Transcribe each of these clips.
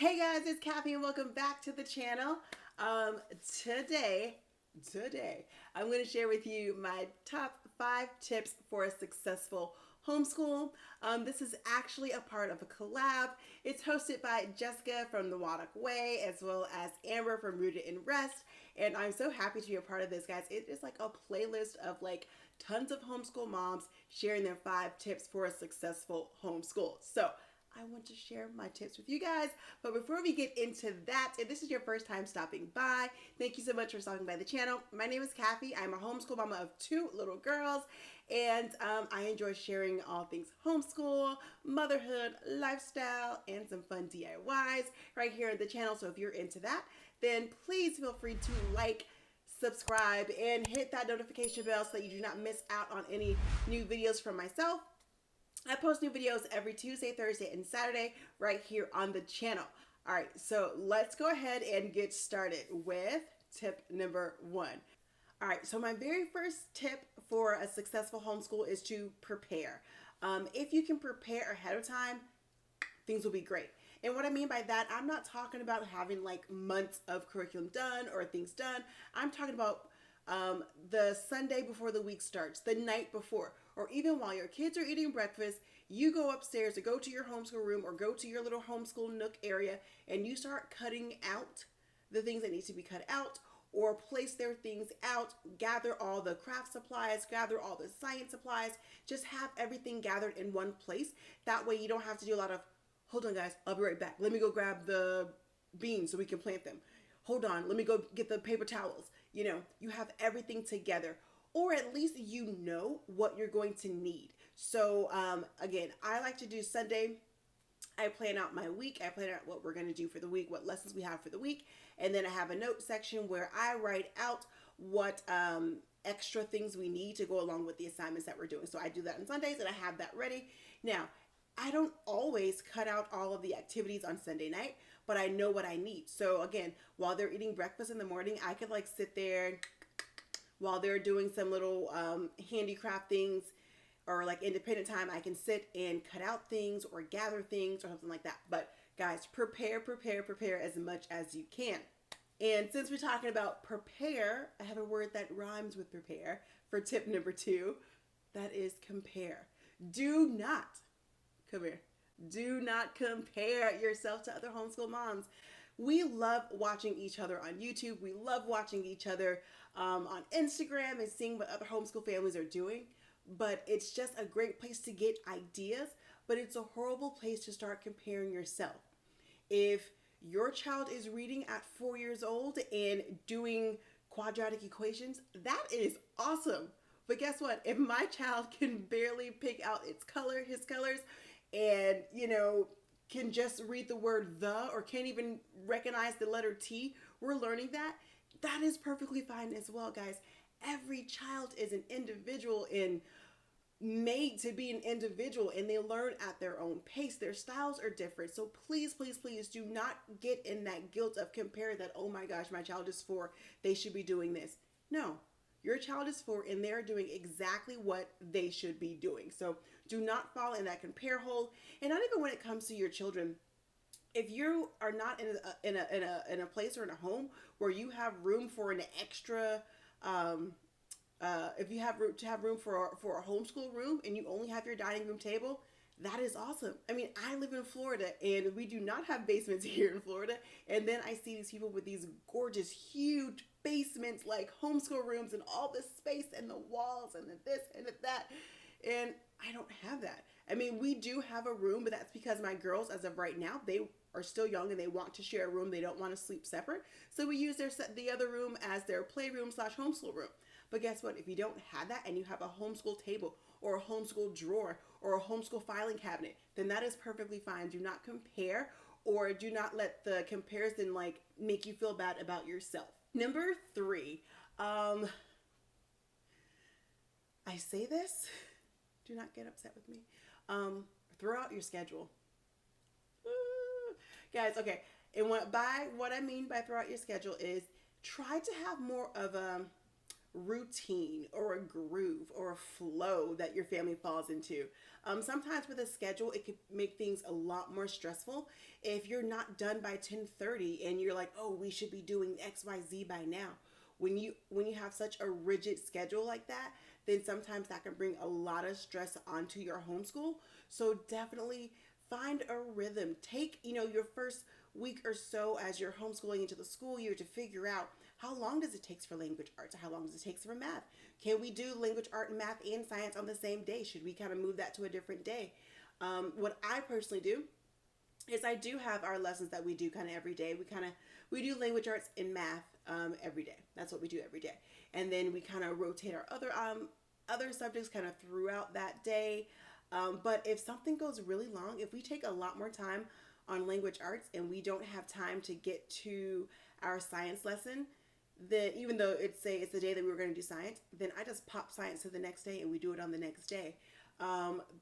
Hey guys, it's Kathy and welcome back to the channel. Today, I'm going to share with you my top 5 tips for a successful homeschool. This is actually a part of a collab. It's hosted by Jessica from the Waldock Way as well as Amber from Rooted in Rest. And I'm so happy to be a part of this, guys. It is like a playlist of like tons of homeschool moms sharing their 5 tips for a successful homeschool. So I want to share my tips with you guys. But before we get into that, if this is your first time stopping by, thank you so much for stopping by the channel. My name is Kathy. I'm a homeschool mama of 2 little girls, and I enjoy sharing all things homeschool, motherhood, lifestyle, and some fun DIYs right here on the channel. So if you're into that, then please feel free to like, subscribe, and hit that notification bell so that you do not miss out on any new videos from myself. I post new videos every Tuesday, Thursday, and Saturday right here on the channel. All right, so let's go ahead and get started with tip number 1. All right, so my very first tip for a successful homeschool is to prepare. If you can prepare ahead of time, things will be great. And what I mean by that, I'm not talking about having like months of curriculum done or things done. I'm talking about the Sunday before the week starts, the night before, or even while your kids are eating breakfast, you go upstairs or go to your homeschool room or go to your little homeschool nook area and you start cutting out the things that need to be cut out or place their things out, gather all the craft supplies, gather all the science supplies, just have everything gathered in one place. That way you don't have to do a lot of, hold on guys, I'll be right back. Let me go grab the beans so we can plant them. Hold on, let me go get the paper towels. You know, you have everything together, or at least you know what you're going to need. So again, I like to do Sunday. I plan out my week. I plan out what we're going to do for the week, what lessons we have for the week. And then I have a note section where I write out what extra things we need to go along with the assignments that we're doing. So I do that on Sundays and I have that ready. Now, I don't always cut out all of the activities on Sunday night, but I know what I need. So again, while they're eating breakfast in the morning, I could like sit there while they're doing some little handicraft things or like independent time. I can sit and cut out things or gather things or something like that. But guys, prepare as much as you can. And since we're talking about prepare, I have a word that rhymes with prepare for tip number 2. That is compare. Do not compare yourself to other homeschool moms. We love watching each other on YouTube. We love watching each other on Instagram and seeing what other homeschool families are doing. But it's just a great place to get ideas, but it's a horrible place to start comparing yourself. If your child is reading at 4 years old and doing quadratic equations, that is awesome. But guess what? If my child can barely pick out his colors, and can just read the word the or can't even recognize the letter T, we're learning that is perfectly fine as well, guys. Every child is an individual and made to be an individual, and they learn at their own pace. Their styles are different. So please do not get in that guilt of compare that, oh my gosh, my child is 4, they should be doing this. No. Your child is 4 and they're doing exactly what they should be doing. So do not fall in that compare hole. And not even when it comes to your children. If you are not in a place or in a home where you have room for an extra, if you have room for a homeschool room and you only have your dining room table, that is awesome. I mean, I live in Florida and we do not have basements here in Florida. And then I see these people with these gorgeous, huge basements, like homeschool rooms and all this space and the walls and the this and the that. And I don't have that. I mean, we do have a room, but that's because my girls, as of right now, they are still young and they want to share a room. They don't want to sleep separate. So we use the other room as their playroom / homeschool room. But guess what? If you don't have that and you have a homeschool table or a homeschool drawer or a homeschool filing cabinet, then that is perfectly fine. Do not compare, or do not let the comparison like make you feel bad about yourself. Number 3, I say this, do not get upset with me. Throw out your schedule. Guys, okay. And what I mean by throw out your schedule is try to have more of a routine or a groove or a flow that your family falls into. Sometimes with a schedule, it could make things a lot more stressful. If you're not done by 10:30 and you're like, oh, we should be doing XYZ by now. When you have such a rigid schedule like that, then sometimes that can bring a lot of stress onto your homeschool. So definitely find a rhythm. Take, your first week or so as you're homeschooling into the school year to figure out how long does it take for language arts? How long does it take for math? Can we do language art, math, and science on the same day? Should we kind of move that to a different day? What I personally do is I do have our lessons that we do kind of every day. We do language arts and math every day. That's what we do every day, and then we kind of rotate our other subjects kind of throughout that day. But if something goes really long, if we take a lot more time on language arts and we don't have time to get to our science lesson, then even though it's the day that we were going to do science, then I just pop science to the next day and we do it on the next day.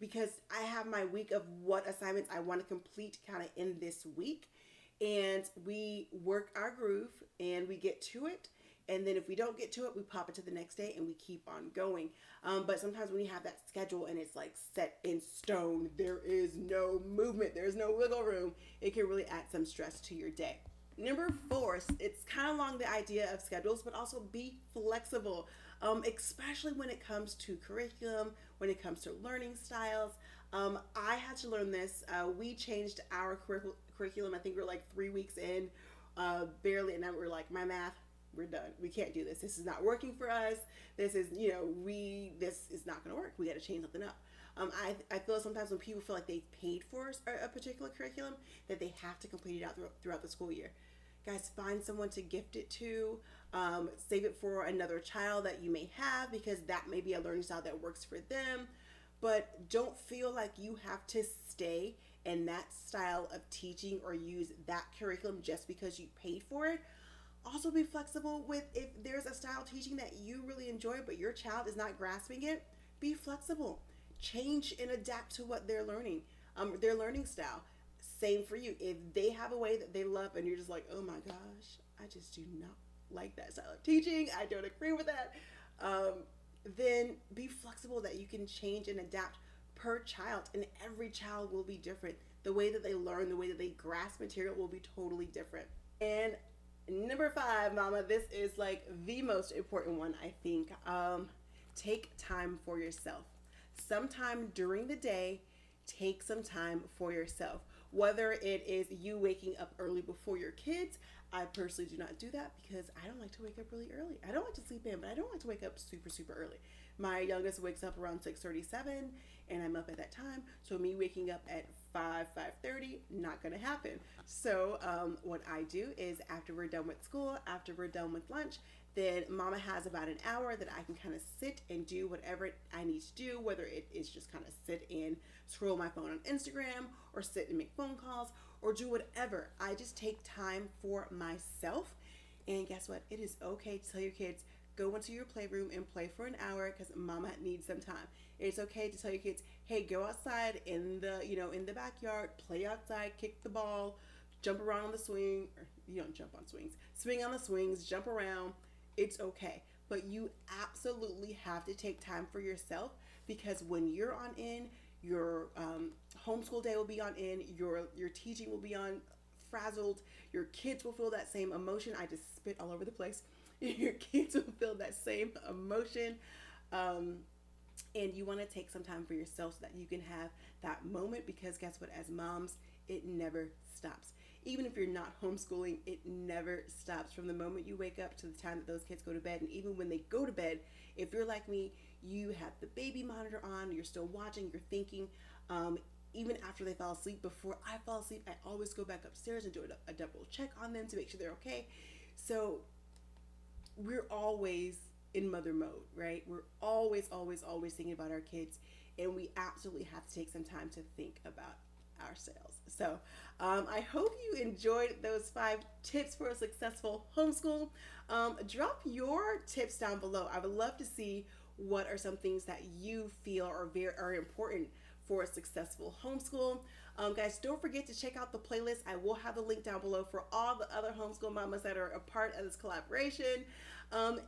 Because I have my week of what assignments I want to complete kind of in this week, and we work our groove and we get to it. And then if we don't get to it, we pop it to the next day and we keep on going. But sometimes when you have that schedule and it's like set in stone, there is no movement, there's no wiggle room, it can really add some stress to your day. Number 4, it's kind of along the idea of schedules, but also be flexible, especially when it comes to curriculum, when it comes to learning styles. I had to learn this. We changed our curriculum. I think we were like 3 weeks in, barely, and then we're like, my math, we're done. We can't do this. This is not working for us. This is, this is not going to work. We got to change something up. I feel sometimes when people feel like they paid for a particular curriculum, that they have to complete it out throughout the school year. Guys, find someone to gift it to. Save it for another child that you may have, because that may be a learning style that works for them. But don't feel like you have to stay in that style of teaching or use that curriculum just because you paid for it. Also be flexible with, if there's a style of teaching that you really enjoy but your child is not grasping it, be flexible. Change and adapt to what they're learning, their learning style. Same for you. If they have a way that they love and you're just like, oh my gosh, I just do not like that style of teaching, I don't agree with that, then be flexible that you can change and adapt per child, and every child will be different. The way that they learn, the way that they grasp material will be totally different. And number 5, mama, this is like the most important one, I think. Take time for yourself. Sometime during the day, take some time for yourself. Whether it is you waking up early before your kids, I personally do not do that because I don't like to wake up really early. I don't like to sleep in, but I don't like to wake up super, super early. My youngest wakes up around 6:37 and I'm up at that time. So me waking up at 5:30, not gonna happen. So what I do is, after we're done with school, after we're done with lunch, then mama has about an hour that I can kind of sit and do whatever I need to do, whether it is just kind of sit and scroll my phone on Instagram, or sit and make phone calls, or do whatever. I just take time for myself. And guess what? It is okay to tell your kids, go into your playroom and play for an hour because mama needs some time. It's okay to tell your kids, hey, go outside in the backyard, play outside, kick the ball, jump around on the swing, or you don't jump on swings, swing on the swings, jump around. It's okay. But you absolutely have to take time for yourself, because when you're on in, your homeschool day will be on in, your teaching will be on frazzled, your kids will feel that same emotion. I just spit all over the place. Your kids will feel that same emotion. And you want to take some time for yourself so that you can have that moment, because guess what? As moms, it never stops. Even if you're not homeschooling, it never stops from the moment you wake up to the time that those kids go to bed. And even when they go to bed, if you're like me, you have the baby monitor on, you're still watching, you're thinking. Even after they fall asleep, before I fall asleep, I always go back upstairs and do a double check on them to make sure they're okay. So we're always in mother mode, right? We're always thinking about our kids, and we absolutely have to take some time to think about ourselves. So I hope you enjoyed those 5 tips for a successful homeschool. Drop your tips down below. I would love to see what are some things that you feel are important for a successful homeschool. Guys, don't forget to check out the playlist. I will have the link down below for all the other homeschool mamas that are a part of this collaboration. And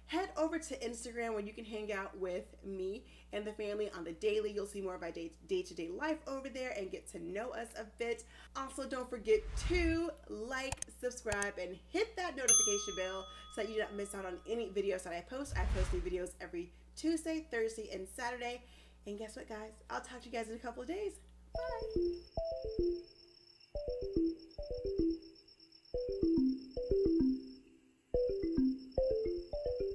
head over to Instagram where you can hang out with me and the family on the daily. You'll see more of our day-to-day life over there and get to know us a bit. Also, don't forget to like, subscribe, and hit that notification bell so that you don't miss out on any videos that I post. I post new videos every Tuesday, Thursday, and Saturday. And guess what, guys? I'll talk to you guys in a couple of days. Bye.